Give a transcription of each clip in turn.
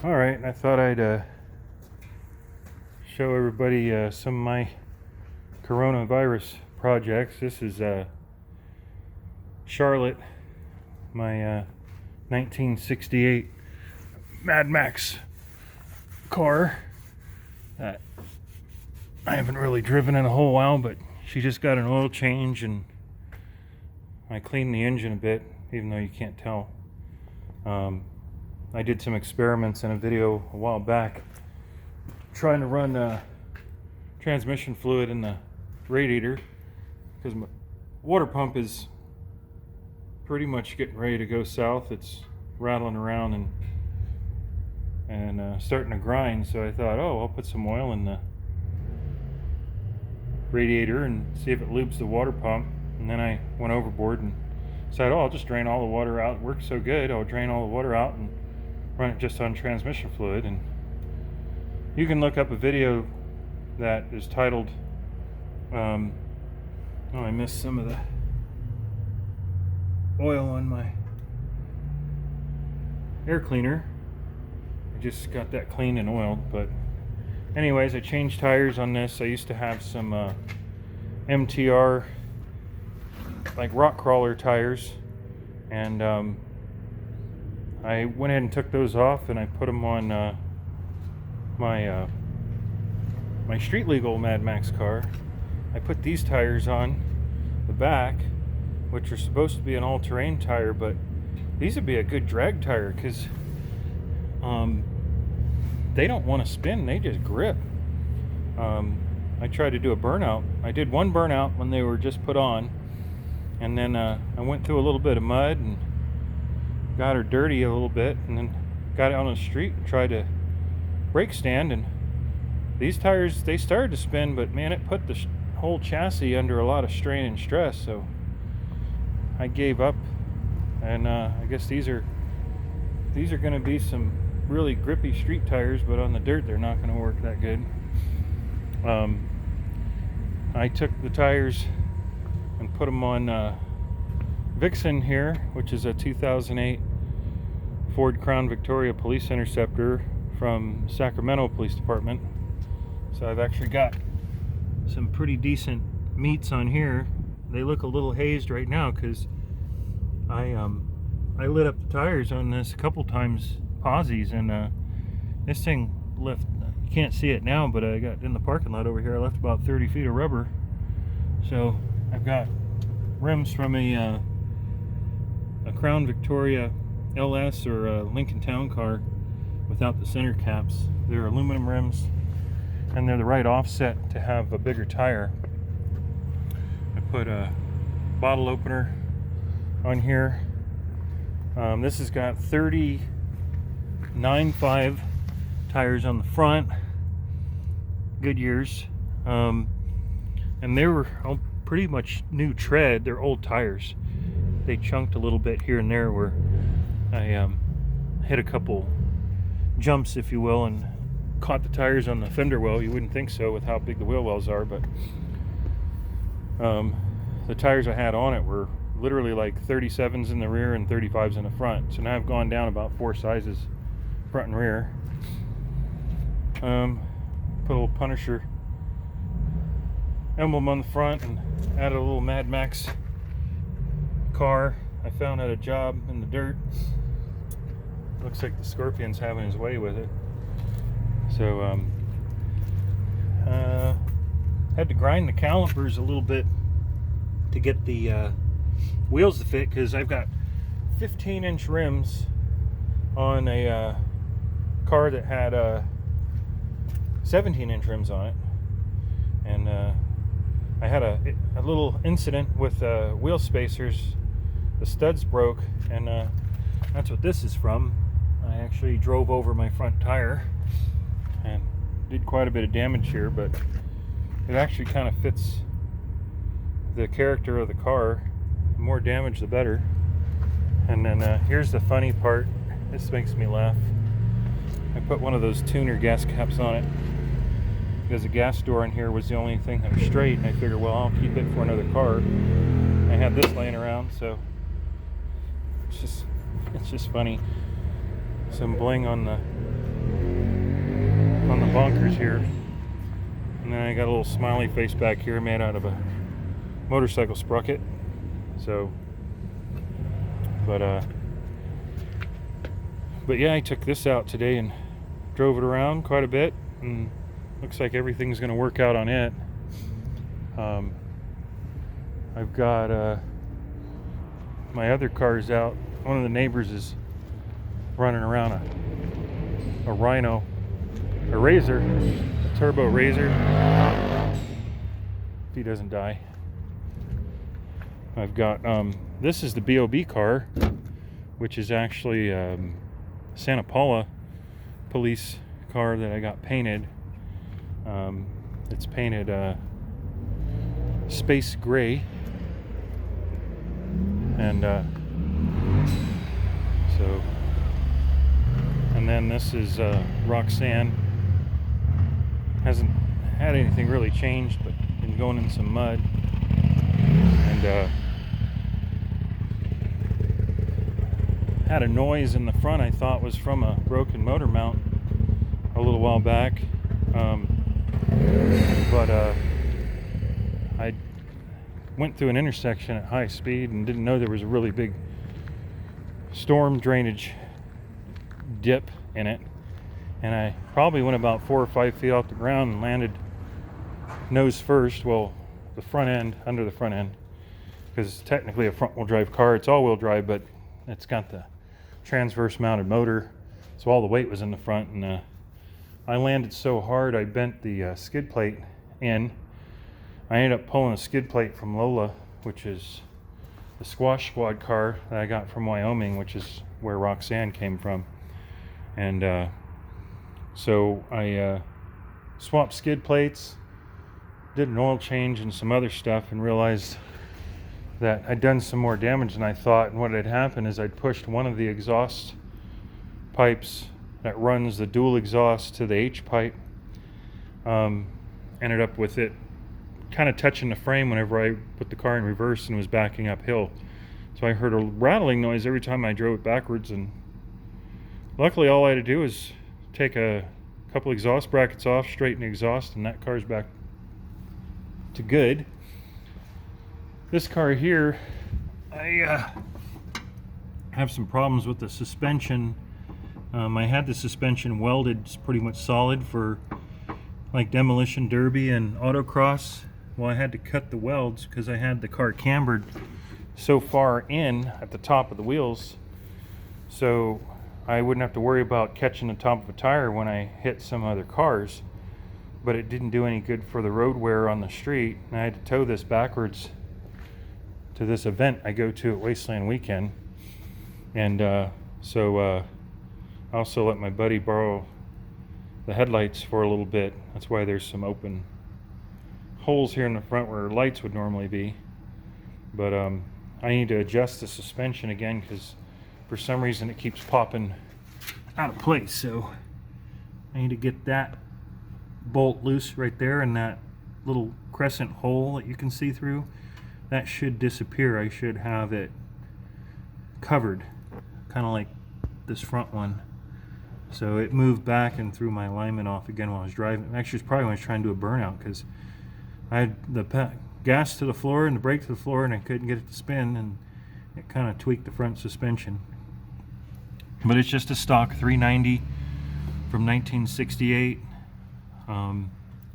Alright, I thought I'd show everybody some of my coronavirus projects. This is Charlotte, my 1968 Mad Max car that I haven't really driven in a whole while, but she just got an oil change and I cleaned the engine a bit, even though you can't tell. I did some experiments in a video a while back trying to run transmission fluid in the radiator because my water pump is pretty much getting ready to go south. It's rattling around and starting to grind, so I thought, oh, I'll put some oil in the radiator and see if it lubes the water pump. And then I went overboard and decided, oh, I'll just drain all the water out. It works so good, I'll drain all the water out and run it just on transmission fluid. And you can look up a video that is titled oh, I missed some of the oil on my air cleaner. I just got that cleaned and oiled. But anyways, I changed tires on this. I used to have some MTR like rock crawler tires, and I went ahead and took those off and I put them on my street legal Mad Max car. I put these tires on the back, which are supposed to be an all-terrain tire, but these would be a good drag tire because they don't want to spin, they just grip. I tried to do a burnout. I did one burnout when they were just put on, and then I went through a little bit of mud and got her dirty a little bit, and then got out on the street and tried to brake stand, and these tires, they started to spin, but man, it put the whole chassis under a lot of strain and stress, so I gave up. And I guess these are going to be some really grippy street tires, but on the dirt they're not going to work that good. I took the tires and put them on Vixen here, which is a 2008 Ford Crown Victoria Police Interceptor from Sacramento Police Department. So I've actually got some pretty decent meats on here. They look a little hazed right now because I lit up the tires on this a couple times, posies, and this thing left, you can't see it now, but I got in the parking lot over here, I left about 30 feet of rubber. So I've got rims from a Crown Victoria LS or a Lincoln Town Car without the center caps. They're aluminum rims and they're the right offset to have a bigger tire. I put a bottle opener on here. This has got 39.5 tires on the front, Goodyears, and they were all pretty much new tread. They're old tires. They chunked a little bit here and there where I hit a couple jumps, if you will, and caught the tires on the fender well. You wouldn't think so with how big the wheel wells are, but the tires I had on it were literally like 37s in the rear and 35s in the front. So now I've gone down about 4 sizes front and rear. Put a little Punisher emblem on the front and added a little Mad Max car I found at a job in the dirt. Looks like the Scorpion's having his way with it. So had to grind the calipers a little bit to get the wheels to fit, because I've got 15-inch rims on a car that had 17-inch rims on it, and I had a little incident with wheel spacers. The studs broke, and that's what this is from. I actually drove over my front tire and did quite a bit of damage here, but it actually kind of fits the character of the car. The more damage the better. And then here's the funny part. This makes me laugh. I put one of those tuner gas caps on it because the gas door in here was the only thing that was straight, and I figured, well, I'll keep it for another car. I had this laying around, so it's just funny. Some bling on the on the bunkers here. And then I got a little smiley face back here made out of a motorcycle sprocket. So, but yeah, I took this out today and drove it around quite a bit, and looks like everything's going to work out on it. I've got my other cars out. One of the neighbors is running around a Rhino, a Razor, a turbo Razor. If he doesn't die. I've got this is the BOB car, which is actually Santa Paula police car that I got painted. It's painted space gray, and so, and then this is Roxanne. Hasn't had anything really changed, but been going in some mud, and had a noise in the front I thought was from a broken motor mount a little while back, but I went through an intersection at high speed and didn't know there was a really big storm drainage dip in it, and I probably went about 4 or 5 feet off the ground and landed nose first. Well, the front end, under the front end, because it's technically a front-wheel drive car. It's all-wheel drive, but it's got the transverse mounted motor, so all the weight was in the front, and I landed so hard I bent the skid plate in. I ended up pulling a skid plate from Lola, which is the Squash Squad car that I got from Wyoming, which is where Roxanne came from. And so I swapped skid plates, did an oil change and some other stuff, and realized that I'd done some more damage than I thought. And what had happened is I'd pushed one of the exhaust pipes that runs the dual exhaust to the H pipe. Ended up with it kind of touching the frame whenever I put the car in reverse and was backing uphill. So I heard a rattling noise every time I drove it backwards, and luckily all I had to do was take a couple exhaust brackets off, straighten the exhaust, and that car's back to good. This car here, I have some problems with the suspension. I had the suspension welded pretty much solid for like Demolition Derby and Autocross. Well, I had to cut the welds because I had the car cambered so far in at the top of the wheels, so I wouldn't have to worry about catching the top of a tire when I hit some other cars. But it didn't do any good for the road wear on the street, and I had to tow this backwards to this event I go to at Wasteland Weekend. And so I also let my buddy borrow the headlights for a little bit. That's why there's some open holes here in the front where lights would normally be. But I need to adjust the suspension again because for some reason it keeps popping out of place. So I need to get that bolt loose right there, and that little crescent hole that you can see through, that should disappear. I should have it covered, kind of like this front one. So it moved back and threw my alignment off again while I was driving. Actually, it's probably when I was trying to do a burnout, because I had the gas to the floor and the brake to the floor, and I couldn't get it to spin, and it kind of tweaked the front suspension. But it's just a stock 390 from 1968.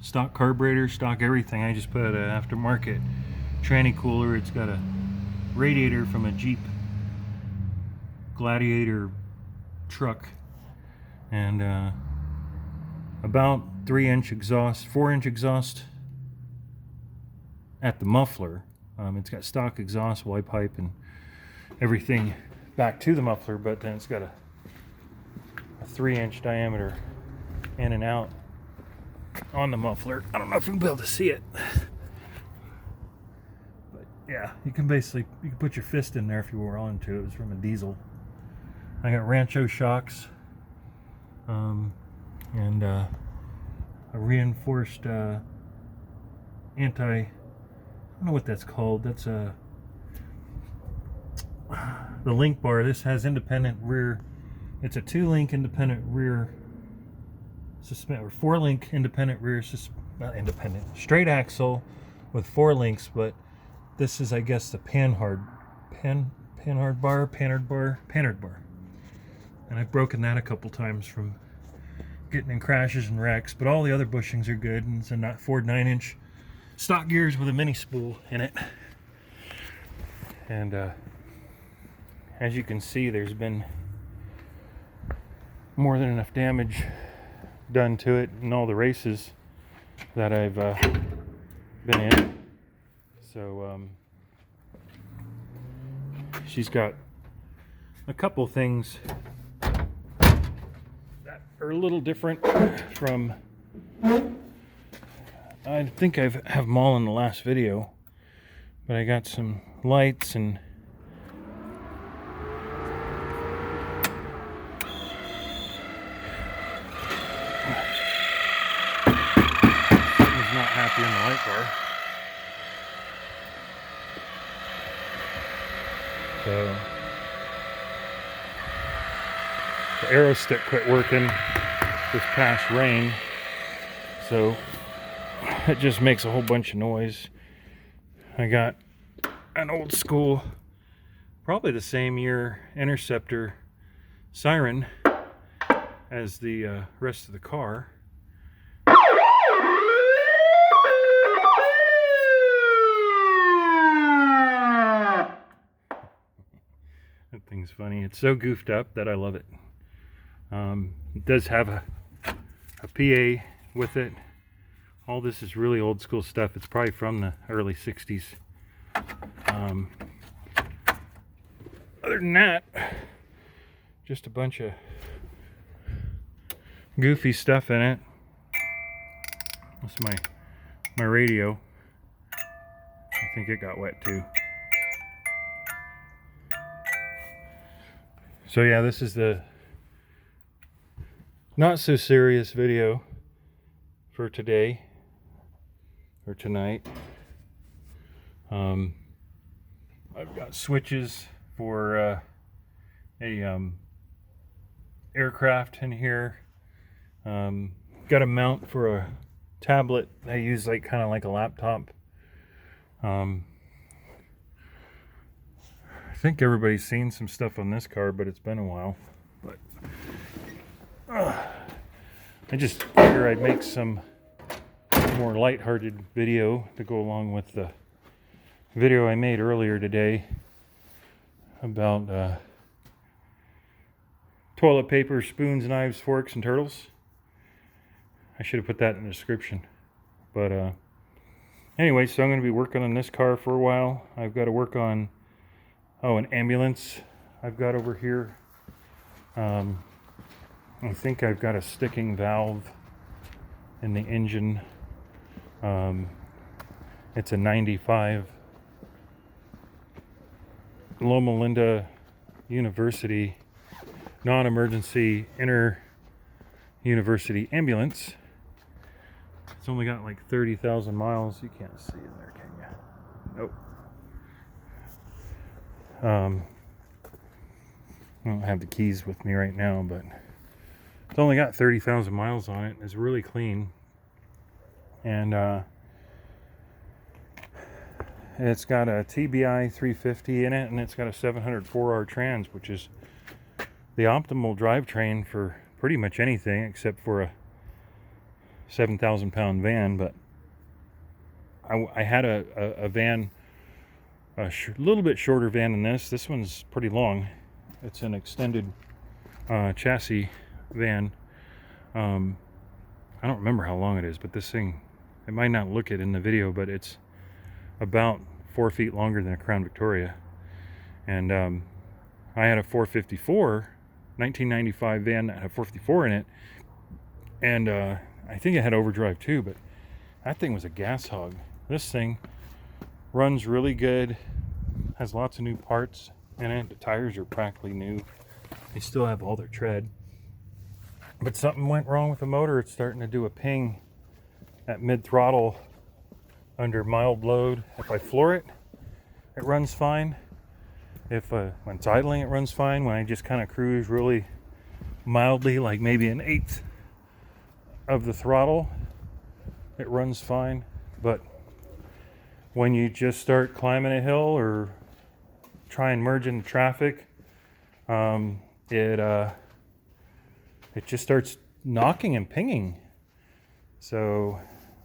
Stock carburetor, stock everything. I just put an aftermarket tranny cooler. It's got a radiator from a Jeep Gladiator truck, and about 3-inch exhaust, 4-inch exhaust at the muffler. It's got stock exhaust, Y pipe, and everything back to the muffler, but then it's got a 3-inch diameter in and out on the muffler. I don't know if you'll be able to see it, but yeah, you can put your fist in there if you were on to it. It was from a diesel. I got Rancho shocks, and a reinforced I don't know what that's called. That's the link bar. This has independent rear. It's a 2-link independent rear or 4-link independent rear not independent, straight axle with 4 links, but this is, I guess, the Panhard bar. And I've broken that a couple times from getting in crashes and wrecks, but all the other bushings are good, and it's a Ford 9-inch stock gears with a mini spool in it. And as you can see, there's been more than enough damage done to it in all the races that I've been in. So she's got a couple things that are a little different from, I think I have them all in the last video, but I got some lights and not happy in the light bar. So the arrow stick quit working this past rain, so it just makes a whole bunch of noise. I got an old school, probably the same year Interceptor siren as the rest of the car. That thing's funny. It's so goofed up that I love it. It does have a PA with it. All this is really old school stuff. It's probably from the early 60s. Other than that, just a bunch of goofy stuff in it. That's my radio. I think it got wet too. So yeah, this is the not so serious video for today or tonight. I've got switches for a aircraft in here. Got a mount for a tablet I use, like kind of like a laptop. I think everybody's seen some stuff on this car, but it's been a while. But I just figure I'd make some more lighthearted video to go along with the video I made earlier today about toilet paper, spoons, knives, forks, and turtles. I should have put that in the description. But anyway, so I'm going to be working on this car for a while. I've got to work on an ambulance I've got over here. I think I've got a sticking valve in the engine. It's a 95 Loma Linda University non-emergency inter-university ambulance. It's only got like 30,000 miles. You can't see in there, can you? Nope. I don't have the keys with me right now, but it's only got 30,000 miles on it. It's really clean. And it's got a TBI 350 in it, and it's got a 704R trans, which is the optimal drivetrain for pretty much anything except for a 7,000 pound van. But I had a van, a little bit shorter van than this. This one's pretty long. It's an extended chassis van. I don't remember how long it is, but this thing, it might not look it in the video, but it's about 4 feet longer than a Crown Victoria. And I had a 454 1995 van that had a 454 in it, and I think it had overdrive too, but that thing was a gas hog. This thing runs really good, has lots of new parts in it. The tires are practically new. They still have all their tread, but something went wrong with the motor. It's starting to do a ping at mid throttle under mild load. If I floor it, it runs fine. If when it's idling, it runs fine. When I just kind of cruise really mildly, like maybe an eighth of the throttle, it runs fine. But when you just start climbing a hill or try and merge into traffic, it just starts knocking and pinging. So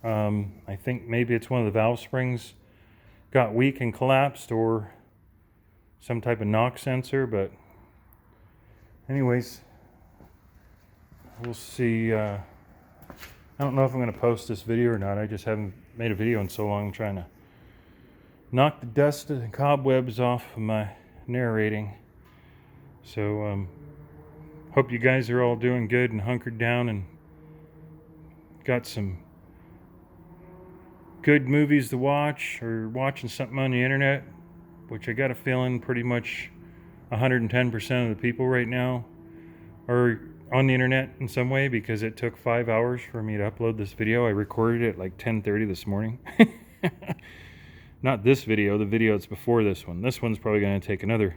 I think maybe it's one of the valve springs got weak and collapsed, or some type of knock sensor. But anyways, we'll see. I don't know if I'm going to post this video or not. I just haven't made a video in so long. I'm trying to knock the dust and cobwebs off of my narrating. So hope you guys are all doing good and hunkered down and got some good movies to watch, or watching something on the internet, which I got a feeling pretty much 110% of the people right now are on the internet in some way, because it took 5 hours for me to upload this video. I recorded it at like 10:30 this morning. Not this video, the video that's before this one. This one's probably going to take another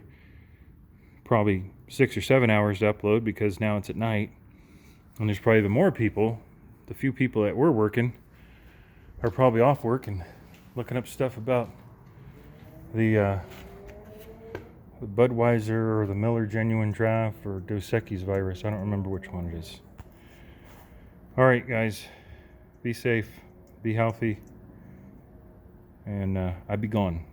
probably 6 or 7 hours to upload, because now it's at night and there's probably even more people. The few people that were working are probably off work and looking up stuff about the Budweiser or the Miller Genuine Draft or Dos Equis virus. I don't remember which one it is. All right, guys, be safe, be healthy, and I be gone.